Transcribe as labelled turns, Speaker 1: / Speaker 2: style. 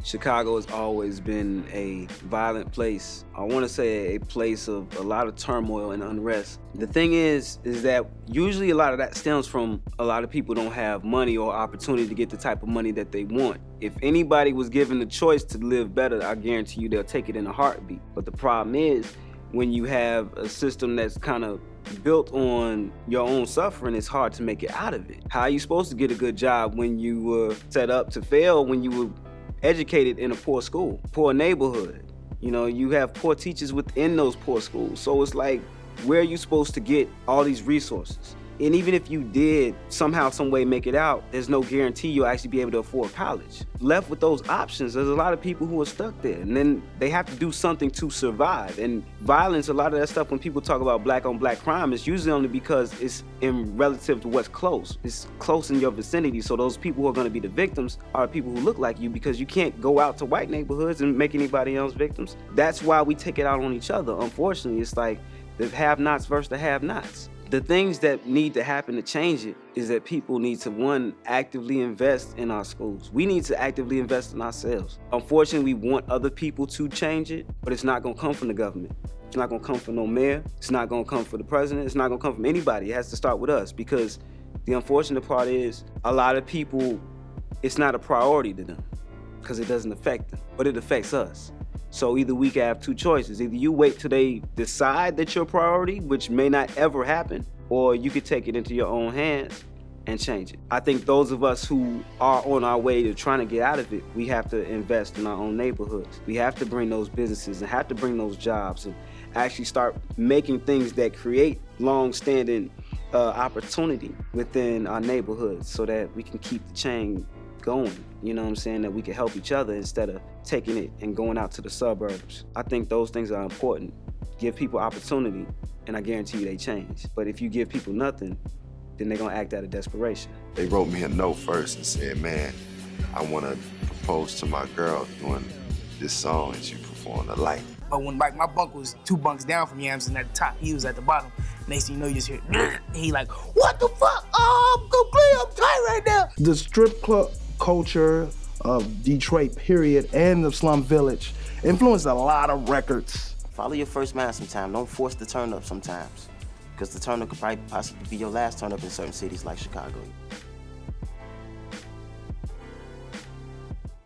Speaker 1: Chicago has always been a violent place. I want to say a place of a lot of turmoil and unrest. The thing is that usually a lot of that stems from a lot of people don't have money or opportunity to get the type of money that they want. If anybody was given the choice to live better, I guarantee you they'll take it in a heartbeat. But the problem is, when you have a system that's kind of built on your own suffering, it's hard to make it out of it. How are you supposed to get a good job when you were set up to fail, when you were educated in a poor school, poor neighborhood? You know, you have poor teachers within those poor schools. So it's like, where are you supposed to get all these resources? And even if you did somehow, some way make it out, there's no guarantee you'll actually be able to afford college. Left with those options, there's a lot of people who are stuck there, and then they have to do something to survive. And violence, a lot of that stuff, when people talk about black on black crime, it's usually only because it's in relative to what's close. It's close in your vicinity, so those people who are gonna be the victims are people who look like you, because you can't go out to white neighborhoods and make anybody else victims. That's why we take it out on each other. Unfortunately, it's like the have-nots versus the have-nots. The things that need to happen to change it is that people need to, one, actively invest in our schools. We need to actively invest in ourselves. Unfortunately, we want other people to change it, but it's not gonna come from the government. It's not gonna come from no mayor. It's not gonna come from the president. It's not gonna come from anybody. It has to start with us, because the unfortunate part is a lot of people, it's not a priority to them because it doesn't affect them, but it affects us. So either we can have two choices. Either you wait till they decide that you're a priority, which may not ever happen, or you could take it into your own hands and change it. I think those of us who are on our way to trying to get out of it, we have to invest in our own neighborhoods. We have to bring those businesses and have to bring those jobs and actually start making things that create long-standing opportunity within our neighborhoods so that we can keep the chain going, you know what I'm saying, that we can help each other instead of taking it and going out to the suburbs. I think those things are important. Give people opportunity, and I guarantee you they change. But if you give people nothing, then they're gonna act out of desperation.
Speaker 2: They wrote me a note first and said, man, I wanna propose to my girl doing this song that you perform the light.
Speaker 3: But when like my bunk was 2 bunks down from Yams and at the top, he was at the bottom. Next thing you know, you just hear, and he like, what the fuck? Oh, I'm complete, I'm tight right now.
Speaker 4: The strip club culture of Detroit, period, and the slum village influenced a lot of records.
Speaker 5: Follow your first man sometime. Don't force the turn up sometimes, because the turn up could probably possibly be your last turn up in certain cities like Chicago.